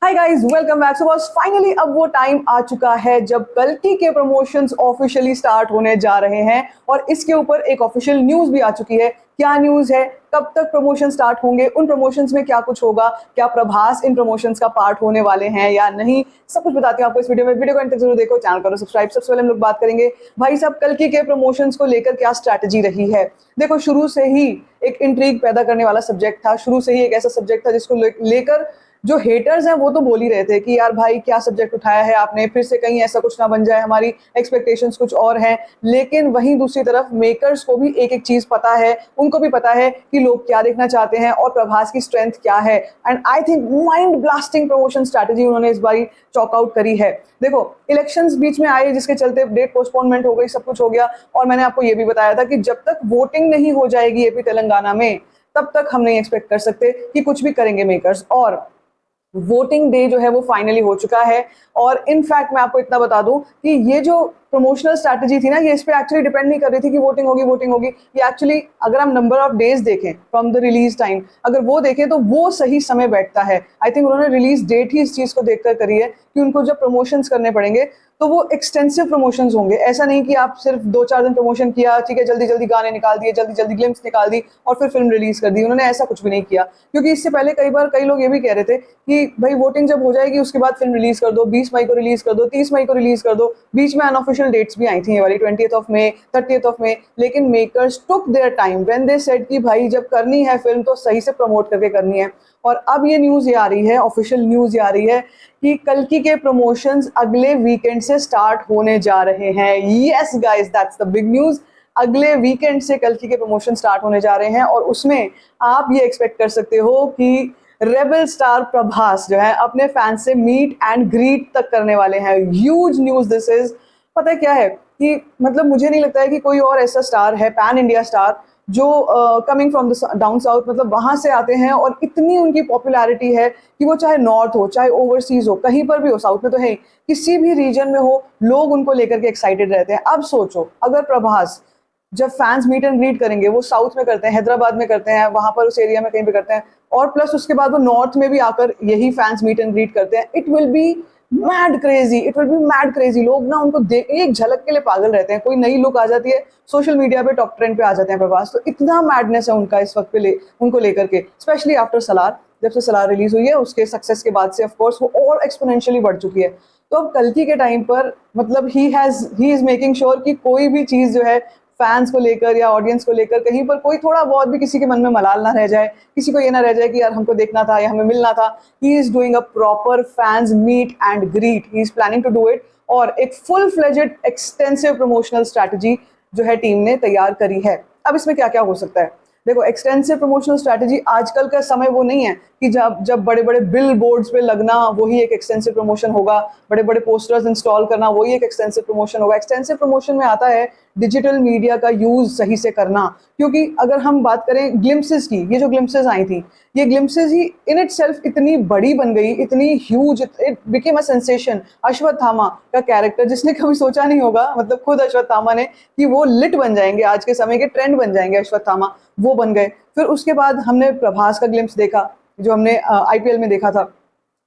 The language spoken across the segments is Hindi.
हाय गाइस, वेलकम बैक। सो बस फाइनली अब वो टाइम आ चुका है जब कल्कि के प्रमोशंस ऑफिशियली स्टार्ट होने जा रहे हैं और इसके ऊपर एक ऑफिशियल न्यूज भी आ चुकी है। क्या न्यूज है, कब तक प्रमोशन स्टार्ट होंगे, उन प्रमोशंस में क्या कुछ होगा, क्या प्रभास इन प्रमोशंस का पार्ट होने वाले हैं या नहीं, सब कुछ बताते हैं आपको इस वीडियो में। वीडियो को अंत तक जरूर देखो, चैनल करो सब्सक्राइब। सबसे पहले हम लोग बात करेंगे भाई साहब कल्कि के प्रमोशंस को लेकर क्या स्ट्रैटेजी रही है। देखो, शुरू से ही एक इंट्रीग पैदा करने वाला सब्जेक्ट था, शुरू से ही एक ऐसा सब्जेक्ट था जिसको लेकर जो हेटर्स हैं वो तो बोल ही रहे थे कि यार भाई क्या सब्जेक्ट उठाया है आपने, फिर से कहीं ऐसा कुछ ना बन जाए, हमारी एक्सपेक्टेशंस कुछ और हैं। लेकिन वहीं दूसरी तरफ मेकर्स को भी एक एक चीज पता है, उनको भी पता है कि लोग क्या देखना चाहते हैं और प्रभास की स्ट्रेंथ क्या है। And I think mind blasting promotion strategy उन्होंने इस बारी चॉक आउट करी है। देखो, इलेक्शंस बीच में आए जिसके चलते डेट पोस्टपोनमेंट हो गई, सब कुछ हो गया। और मैंने आपको ये भी बताया था कि जब तक वोटिंग नहीं हो जाएगी एपी तेलंगाना में, तब तक हम नहीं एक्सपेक्ट कर सकते कि कुछ भी करेंगे मेकर्स। और वोटिंग डे जो है वो फाइनली हो चुका है। और इनफैक्ट मैं आपको इतना बता दूं कि ये जो प्रमोशनल स्ट्रैटेजी थी ना, ये इस पे एक्चुअली डिपेंड नहीं कर रही थी कि वोटिंग होगी। ये एक्चुअली अगर हम नंबर ऑफ डेज देखें फ्रॉम द रिलीज टाइम, अगर वो देखें तो वो सही समय बैठता है। आई थिंक उन्होंने रिलीज डेट ही इस चीज को देखकर करी है कि उनको जब प्रमोशंस करने पड़ेंगे तो वो एक्सटेंसिव प्रमोशंस होंगे। ऐसा नहीं कि आप सिर्फ 2-4 दिन प्रमोशन किया, ठीक है, जल्दी जल्दी गाने निकाल दिए, जल्दी जल्दी ग्लिम्स निकाल दी और फिर फिल्म रिलीज कर दी। उन्होंने ऐसा कुछ भी नहीं किया, क्योंकि इससे पहले कई बार कई लोग ये भी कह रहे थे कि भाई वोटिंग जब हो जाएगी उसके बाद फिल्म रिलीज कर दो, 20 मई को रिलीज कर दो, 30 मई को रिलीज कर दो। बीच में अनऑफिशियल डेट्स भी आई थी ये वाली, 20th of May, 30th of May. लेकिन makers took their time when they said कि भाई जब करनी है फिल्म तो सही से प्रमोट करके करनी है। और अब ये न्यूज ये आ रही है, ऑफिशियल न्यूज ये आ रही है कि कल्कि के प्रमोशंस अगले वीकेंड से स्टार्ट होने जा रहे हैं। Yes guys, that's the big news. अगले वीकेंड से कल्कि के प्रमोशन स्टार्ट होने जा रहे हैं और उसमें आप ये एक्सपेक्ट कर सकते हो कि रेबल स्टार प्रभास जो है अपने फैंस से मीट एंड ग्रीट तक करने वाले हैं। Huge news this is. पता है क्या है कि मतलब मुझे नहीं लगता है कि कोई और ऐसा स्टार है, पैन इंडिया स्टार, जो coming from the down south, मतलब वहां से आते हैं और इतनी उनकी पॉपुलैरिटी है कि वो चाहे नॉर्थ हो, चाहे ओवरसीज हो, कहीं पर भी हो, साउथ में तो है, किसी भी रीजन में हो, लोग उनको लेकर के एक्साइटेड रहते हैं। अब सोचो, अगर प्रभास जब फैंस मीट एंड ग्रीट करेंगे, वो साउथ में करते हैं, हैदराबाद में करते हैं, वहां पर उस एरिया में कहीं पे करते हैं, और प्लस उसके बाद वो नॉर्थ में भी आकर यही फैंस मीट एंड ग्रीट करते हैं, it will be mad crazy. It will be mad crazy. लोग ना उनको देख एक झलक के लिए पागल रहते हैं। कोई नई लुक आ जाती है सोशल मीडिया पे, टॉप ट्रेंड पे आ जाते हैं प्रभास। तो इतना मैडनेस है उनका इस वक्त पे उनको लेकर के, स्पेशली आफ्टर सलार। जब से सलार रिलीज हुई है उसके सक्सेस के बाद से ऑफ कोर्स वो और एक्सपोनेंशियली बढ़ चुकी है। तो अब कल्कि के टाइम पर मतलब ही इज मेकिंग श्योर कि कोई भी चीज जो है फैंस को लेकर या ऑडियंस को लेकर कहीं पर कोई थोड़ा बहुत भी किसी के मन में मलाल ना रह जाए, किसी को ये ना रह जाए कि यार हमको देखना था या हमें मिलना था। He is doing a proper fans meet and greet, he is planning to do it. और एक full fledged extensive promotional strategy जो है टीम ने तैयार करी है। अब इसमें क्या क्या हो सकता है। देखो, एक्सटेंसिव प्रमोशनल स्ट्रैटेजी, आजकल का समय वो नहीं है कि जब जब बड़े बड़े बिल बोर्ड्स पे लगना वही एक एक्सटेंसिव प्रमोशन होगा, बड़े बड़े पोस्टर्स इंस्टॉल करना वही एक एक्सटेंसिव प्रमोशन होगा। एक्सटेंसिव प्रमोशन में आता है डिजिटल मीडिया का यूज सही से करना। क्योंकि अगर हम बात करें ग्लिम्सेस की, ये जो ग्लिम्सेस आई थी, ये glimpses he in it self इतनी बड़ी बन गई, इतनी huge, it became a sensation. Ashwatthama का कैरेक्टर, जिसने कभी सोचा नहीं होगा, मतलब खुद अश्वत्थामा ने, कि वो लिट बन जाएंगे, आज के समय के ट्रेंड बन जाएंगे अश्वत्थामा, वो बन गए। फिर उसके बाद हमने प्रभास का ग्लिम्स देखा जो हमने आईपीएल में देखा था।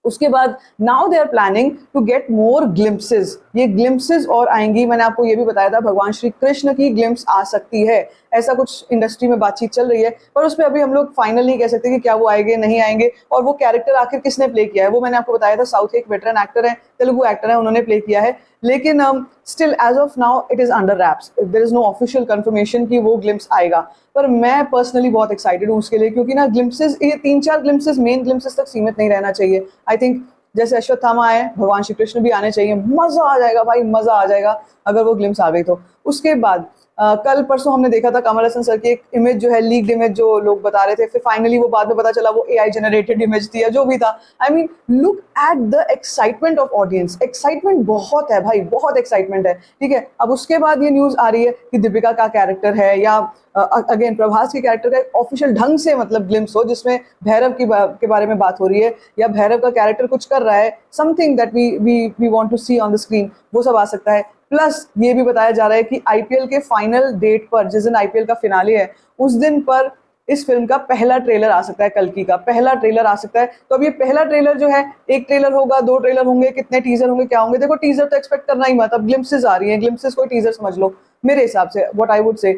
उसके बाद now they are planning to get more glimpses. ये ग्लिम्सेस और आएंगी। मैंने आपको ये भी बताया था भगवान श्री कृष्ण की ग्लिम्स आ सकती है, ऐसा कुछ इंडस्ट्री में बातचीत चल रही है, पर उस पर अभी हम लोग फाइनल नहीं कह सकते कि क्या वो आएंगे नहीं आएंगे। और वो कैरेक्टर आखिर किसने प्ले किया है वो मैंने आपको बताया था, साउथ के एक वेटरन एक्टर है, तेलुगु एक्टर है, उन्होंने प्ले किया है। लेकिन still as of now it is under wraps, there is no official confirmation कि वो ग्लिम्स आएगा। पर मैं पर्सनली बहुत एक्साइटेड हूँ उसके लिए, क्योंकि ना ग्लिम्सेस, ये 3-4 ग्लिम्सेस मेन ग्लिम्सेस तक सीमित नहीं रहना चाहिए। आई थिंक जैसे अश्वत्थामा आए, भगवान श्री कृष्ण भी आने चाहिए। मजा आ जाएगा भाई, मजा आ जाएगा अगर वो ग्लिम्स आ गई तो। उसके बाद कल परसों हमने देखा था कमल हसन सर की एक इमेज जो है, लीक्ड इमेज जो लोग बता रहे थे, फिर फाइनली वो बाद में पता चला वो एआई जनरेटेड इमेज थी या जो भी था। I mean look at the excitement of audience. Excitement बहुत है भाई, बहुत एक्साइटमेंट है, ठीक है। अब उसके बाद ये न्यूज आ रही है कि दीपिका का कैरेक्टर है या अगेन प्रभास के कैरेक्टर का एक ऑफिशियल ढंग से मतलब ग्लिम्स हो, जिसमें भैरव के बारे में बात हो रही है या भैरव का कैरेक्टर कुछ कर रहा है, something that we want to see on the screen, वो सब आ सकता है। प्लस ये भी बताया जा रहा है कि आईपीएल के फाइनल डेट पर, जिस दिन आईपीएल का फिनाले है, उस दिन पर इस फिल्म का पहला ट्रेलर आ सकता है, कल्कि का पहला ट्रेलर आ सकता है। तो अब ये पहला ट्रेलर जो है, एक ट्रेलर होगा, 2 ट्रेलर होंगे, कितने टीजर होंगे, क्या होंगे? देखो टीजर तो एक्सपेक्ट करना ही मत, अब ग्लिम्पसेस आ रही हैं, ग्लिम्पसेस को टीजर समझ लो मेरे हिसाब से, व्हाट आई वुड से।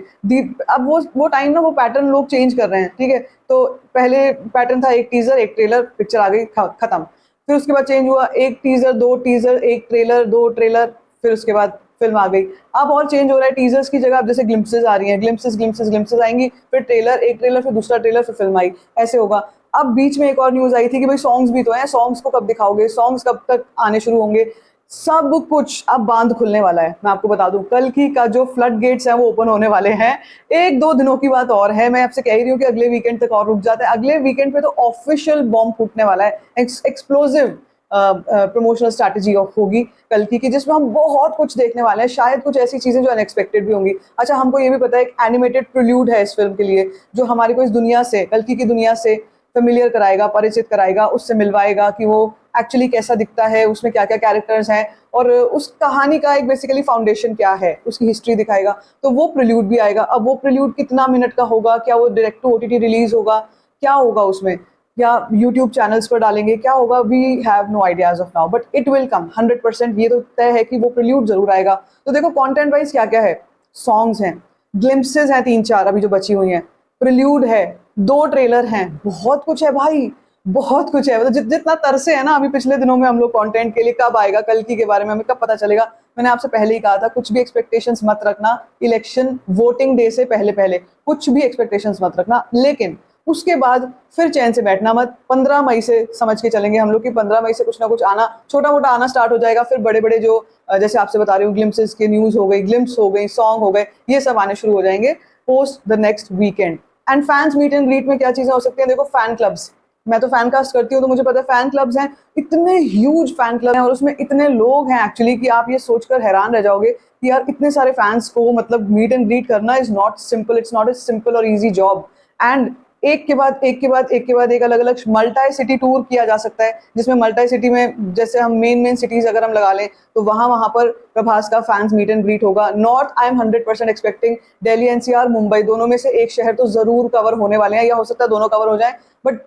अब वो टाइम ना, वो पैटर्न लोग चेंज कर रहे हैं, ठीक है? तो पहले पैटर्न था एक टीजर एक ट्रेलर, पिक्चर आ गई, खत्म। फिर उसके बाद चेंज हुआ, एक टीजर 2 टीजर, एक ट्रेलर 2 ट्रेलर, फिर उसके बाद फिल्म आ गई। अब और चेंज हो रहा है, टीजर्स की जगह अब जैसे ग्लिम्पसेस आ रही हैं, ग्लिम्पसेस आएंगी, फिर ट्रेलर, एक ट्रेलर, फिर दूसरा ट्रेलर, फिर फिल्म आई, ऐसे होगा। अब बीच में एक और न्यूज आई थी कि भाई सॉन्ग्स भी तो हैं, सॉन्ग्स को कब दिखाओगे, सॉन्ग्स कब तक आने शुरू होंगे? सब कुछ अब बांध खुलने वाला है। मैं आपको बता दूं, कल की का जो फ्लड गेट्स हैं वो ओपन होने वाले हैं। 1-2 दिनों की बात और है, मैं आपसे कह रही हूँ कि अगले वीकेंड तक और रुक जाता है। अगले वीकेंड पे तो ऑफिशियल बॉम्ब फूटने वाला है, एक्सप्लोसिव प्रमोशनल स्ट्रैटेजी होगी कल की, जिसमें हम बहुत कुछ देखने वाले हैं, शायद कुछ ऐसी चीजें जो अनएक्सपेक्टेड भी होंगी। अच्छा, हमको ये भी पता है एक एनिमेटेड प्रिल्यूड है इस फिल्म के लिए, जो हमारे को इस दुनिया से, कल की दुनिया से फेमिलियर कराएगा, परिचित कराएगा, उससे मिलवाएगा कि वो एक्चुअली कैसा दिखता है, उसमें क्या क्या कैरेक्टर्स हैं, और उस कहानी का एक बेसिकली फाउंडेशन क्या है, उसकी हिस्ट्री दिखाएगा। तो वो प्रिल्यूड भी आएगा। अब वो प्रिल्यूड कितना मिनट का होगा, क्या वो डायरेक्ट टू ओटीटी रिलीज होगा, क्या होगा उसमें, या यूट्यूब चैनल्स पर डालेंगे, क्या होगा, we have no ideas of now, but it will come 100%। ये तो तय है कि वो प्रिल्यूड जरूर आएगा। तो देखो कंटेंट वाइज क्या क्या है, सॉन्ग्स हैं, ग्लिम्पसेस हैं 3-4 अभी जो बची हुई हैं, प्रिल्यूड है, 2 ट्रेलर हैं, बहुत कुछ है भाई, बहुत कुछ है। मतलब जितना तरसे है ना अभी पिछले दिनों में हम लोग कंटेंट के लिए, कब आएगा कल की के बारे में हमें कब पता चलेगा? मैंने आपसे पहले ही कहा था, कुछ भी एक्सपेक्टेशंस मत रखना इलेक्शन वोटिंग डे से पहले पहले, कुछ भी एक्सपेक्टेशंस मत रखना। लेकिन उसके बाद फिर चैन से बैठना मत। 15 मई से समझ के चलेंगे हम लोग कि 15 मई से कुछ ना कुछ आना, छोटा मोटा आना स्टार्ट हो जाएगा। फिर बड़े बड़े जो जैसे आपसे बता रही हूँ, ग्लिम्पसेस की न्यूज हो गई, ग्लिम्प्स हो गई, सॉन्ग हो गए, ये सब आने शुरू हो जाएंगे post the next weekend. And fans meet and greet में क्या चीजें हो सकती हैं? देखो, फैन क्लब्स, मैं तो फैन कास्ट करती हूँ तो मुझे पता है फैन क्लब्स हैं, इतने ह्यूज फैन क्लब हैं, और उसमें इतने लोग हैं एक्चुअली कि आप ये सोचकर हैरान रह जाओगे कि यार इतने सारे फैंस को मतलब मीट एंड ग्रीट करना is not simple, it's not a simple और ईजी जॉब। एंड एक के बाद एक के बाद एक के बाद एक अलग अलग मल्टी सिटी टूर किया जा सकता है, जिसमें मल्टी सिटी में जैसे हम मेन सिटीज अगर हम लगा लें तो वहां पर प्रभास का फैंस मीट एंड ग्रीट होगा। North I am 100% expecting Delhi NCR Mumbai, दोनों में से एक शहर तो जरूर कवर होने वाले हैं, या हो सकता है दोनों कवर हो जाए, but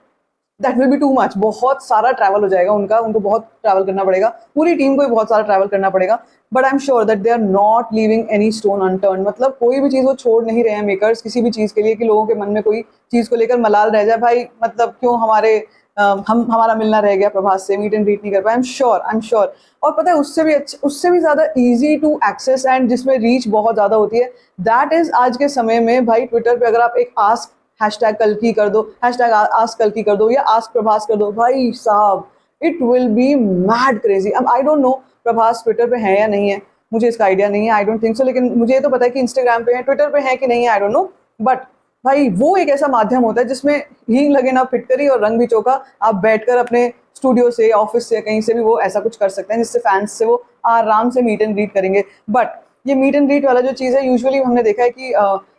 that will be too much, बहुत सारा ट्रैवल हो जाएगा उनको बहुत ट्रैवल करना पड़ेगा, पूरी टीम को भी बहुत सारा ट्रैवल करना पड़ेगा। But I am sure that they are not leaving any stone unturned, मतलब कोई भी चीज़ वो छोड़ नहीं रहे हैं मेकर्स किसी भी चीज़ के लिए, कि लोगों के मन में कोई चीज़ को लेकर मलाल रह जाए, भाई मतलब क्यों हमारा मिलना रह गया प्रभास से, मीट एंड ग्रीट नहीं कर पाए। आई एम श्योर। और पता है उससे भी ज़्यादा ईजी टू एक्सेस एंड जिसमें रीच बहुत ज़्यादा होती है, दैट इज़ आज के समय में भाई ट्विटर पे अगर आप एक आस्क हैशटैग कल की कर दो, हैशटैग आस्क कल की कर दो, या आस्क प्रभास कर दो, भाई साहब it will be mad crazy. अब I don't know Prabhas Twitter पे है या नहीं है, मुझे इसका आइडिया नहीं है, आई डोंट थिंक सो, लेकिन मुझे ये तो पता है कि इंस्टाग्राम पे है, ट्विटर पे है कि नहीं है आई डोंट नो। बट भाई वो एक ऐसा माध्यम होता है जिसमें हींग लगे ना फिटकरी और रंग भी चोखा, आप बैठकर अपने स्टूडियो से, ऑफिस से, कहीं से भी वो ऐसा कुछ कर सकते हैं जिससे फैंस से वो आराम से मीट एंड ग्रीट करेंगे। बट ये मीट एंड ग्रीट वाला जो चीज़ है, यूजुअली हमने देखा है कि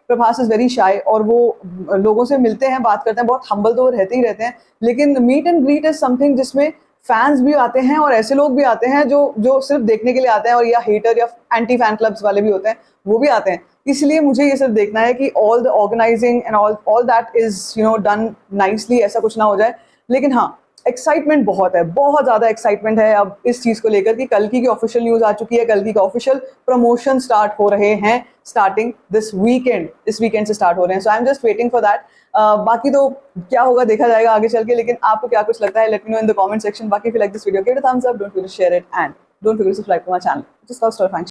प्रभास इज़ वेरी शाय, और वो लोगों से मिलते हैं, बात करते हैं, बहुत हम्बल तो वो रहते ही रहते हैं, लेकिन meet and greet is something जिसमें फैंस भी आते हैं और ऐसे लोग भी आते हैं जो सिर्फ देखने के लिए आते हैं, और या हेटर या एंटी फैन क्लब्स वाले भी होते हैं, वो भी आते हैं। इसलिए मुझे ये सिर्फ देखना है कि all the organising and all that is done nicely, ऐसा कुछ ना हो जाए। लेकिन हाँ, एक्साइटमेंट बहुत है, बहुत ज़्यादा एक्साइटमेंट है अब इस चीज़ को लेकर कि कल की ऑफिशियल न्यूज़ आ चुकी है, कल की का ऑफिशियल प्रमोशन स्टार्ट हो रहे हैं, स्टार्टिंग दिस वीकेंड से स्टार्ट हो रहे हैं। So I am just waiting for that. बाकी तो क्या होगा देखा जाएगा आगे चल के, लेकिन आपको क्या कुछ लगता है, let me know in the comment section. बाकी if you like this video, give it a thumbs up, don't forget to share it, and don't forget to subscribe to my channel, just call story function.